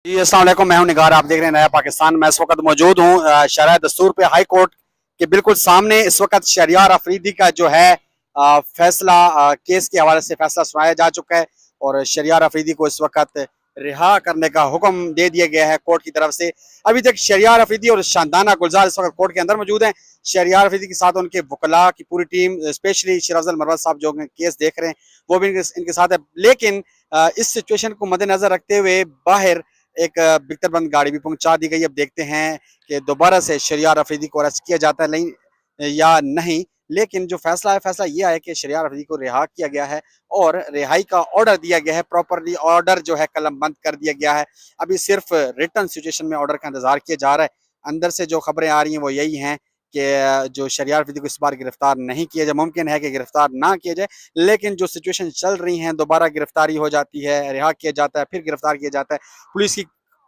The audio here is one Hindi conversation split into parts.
जी अस्सलाम वालेकुम, मैं हूं निगार। आप देख रहे हैं नया पाकिस्तान। मैं इस वक्त मौजूद हूं शरह दस्तूर पे हाई कोर्ट के बिल्कुल सामने। इस वक्त शहरियार अफरीदी का जो है फैसला, केस के हवाले से फैसला सुनाया जा चुका है और शहरियार अफरीदी को इस वक्त रिहा करने का हुक्म दे दिया गया है कोर्ट की तरफ से। अभी तक शहरियार अफरीदी और शानदाना गुलजार इस वक्त कोर्ट के अंदर मौजूद हैं। शहरियार अफरीदी के साथ उनके वकला की पूरी टीम, स्पेशली शेर अफजल मरवत साहब जो केस देख रहे हैं, वो भी इनके साथ है। लेकिन इस सिचुएशन को मद्देनजर रखते हुए बाहर एक बिख्तरबंद गाड़ी भी पहुंचा दी गई। अब देखते हैं कि दोबारा से शहरियार अफरीदी को अरेस्ट किया जाता है नहीं या नहीं। लेकिन जो फैसला है, फैसला यह है कि शहरियार अफरीदी को रिहा किया गया है और रिहाई का ऑर्डर दिया गया है। प्रॉपरली ऑर्डर जो है कलम बंद कर दिया गया है। अभी सिर्फ रिटर्न सिचुएशन में ऑर्डर का इंतजार किया जा रहा है। अंदर से जो खबरें आ रही हैं वो यही हैं कि जो शहरियार अफरीदी को इस बार गिरफ्तार नहीं किया जाए। मुमकिन है कि गिरफ्तार ना किया जाए, लेकिन जो सिचुएशन चल रही है, दोबारा गिरफ्तारी हो जाती है, रिहा किया जाता है, फिर गिरफ्तार किया जाता है। पुलिस की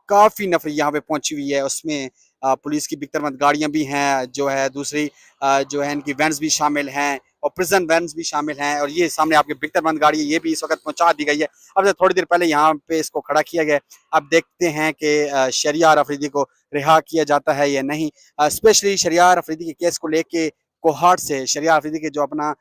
काफ़ी नफरी यहाँ पे पहुंची हुई है। उसमें पुलिस की बिकतरबंद गाड़ियां भी हैं, जो है दूसरी जो है इनकी वैन्स भी शामिल हैं और प्रिजन वैन्स भी शामिल हैं। और ये सामने आपकी बिकतरबंद गाड़ी है, ये भी इस वक्त पहुंचा दी गई है। अब से थोड़ी देर पहले यहाँ पे इसको खड़ा किया गया। अब देखते हैं कि शहरियार अफरीदी को रिहा किया जाता है या नहीं। स्पेशली शहरियार अफरीदी के केस को लेके कोहाट से, शहरियार अफरीदी के जो अपना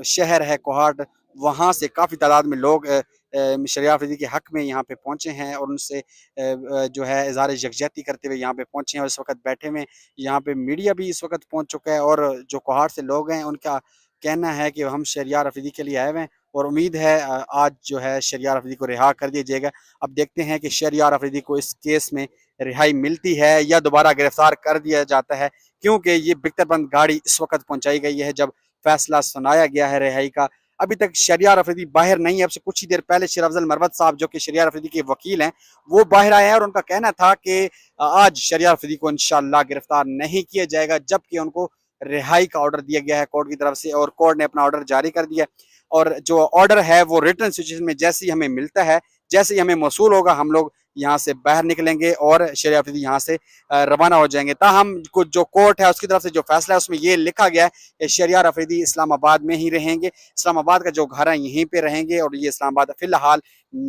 शहर है कोहाट, वहाँ से काफ़ी तादाद में लोग शहरियार अफरीदी के हक में यहाँ पे पहुँचे हैं और उनसे जो है इज़हार यकजहती करते हुए यहाँ पे पहुँचे हैं और इस वक्त बैठे में यहाँ पे मीडिया भी इस वक्त पहुँच चुका है। और जो कोहाट से लोग हैं उनका कहना है कि हम शहरियार अफरीदी के लिए आए हुए हैं और उम्मीद है आज जो है शहरियार अफरीदी को रिहा कर दिया जाएगा। अब देखते हैं कि शहरियार अफरीदी को इस केस में रिहाई मिलती है या दोबारा गिरफ्तार कर दिया जाता है, क्योंकि ये बिख्तरबंद गाड़ी इस वक्त पहुंचाई गई है जब फैसला सुनाया गया है रिहाई का। अभी तक शहरियार अफरीदी बाहर नहीं है। अब से कुछ ही देर पहले शेर अफजल मरवत साहब जो कि शहरियार अफरीदी के वकील हैं, वो बाहर आए हैं और उनका कहना था कि आज शहरियार अफरीदी को इंशाअल्लाह गिरफ्तार नहीं किया जाएगा, जबकि उनको रिहाई का ऑर्डर दिया गया है कोर्ट की तरफ से और कोर्ट ने अपना ऑर्डर जारी कर दिया। और जो ऑर्डर है वो रिटर्न सिचुएशन में जैसे ही हमें मिलता है, जैसे ही हमें मौसूल होगा, हम लोग यहाँ से बाहर निकलेंगे और शहरियार अफरीदी यहाँ से रवाना हो जाएंगे। ताहम जो कोर्ट है उसकी तरफ से जो फैसला है उसमें ये लिखा गया है कि शहरियार अफरीदी इस्लामाबाद में ही रहेंगे, इस्लामाबाद का जो घर है यहीं पे रहेंगे और ये इस्लामाबाद फिलहाल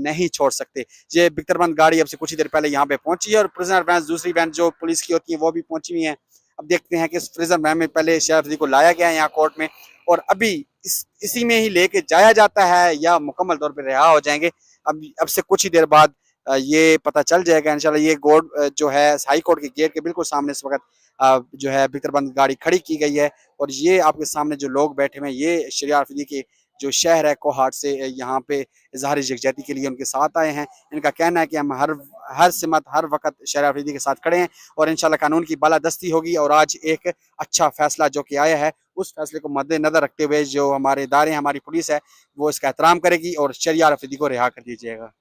नहीं छोड़ सकते। ये बिख्तरबंद गाड़ी अब से कुछ ही देर पहले यहाँ पे पहुंची है और प्रिजनर वैन, दूसरी वैन जो पुलिस की होती है, वो भी पहुंची हुई है। अब देखते हैं कि इस प्रिजन वैन में पहले शहरियार अफरीदी को लाया गया है यहाँ कोर्ट में और अभी इसी में ही लेके जाया जाता है या मुकम्मल तौर पर रिहा हो जाएंगे। अब से कुछ ही देर बाद ये पता चल जाएगा इंशाल्लाह। ये कोर्ट जो है हाई कोर्ट के गेट के बिल्कुल सामने इस वक्त जो है बिख्तरबंद गाड़ी खड़ी की गई है और ये आपके सामने जो लोग बैठे हुए हैं, ये शहरियार अफरीदी के जो शहर है कोहाट से यहाँ पे इज़हार यकजहती के लिए उनके साथ आए हैं। इनका कहना है कि हम हर सिमत हर वक्त शहरियार अफरीदी के साथ खड़े हैं और इंशाल्लाह कानून की बालादस्ती होगी। और आज एक अच्छा फैसला जो कि आया है, उस फैसले को मद्देनजर रखते हुए जो हमारे इदारे, हमारी पुलिस है, वो इसका एहतराम करेगी और शहरियार अफरीदी को रिहा कर दीजिएगा।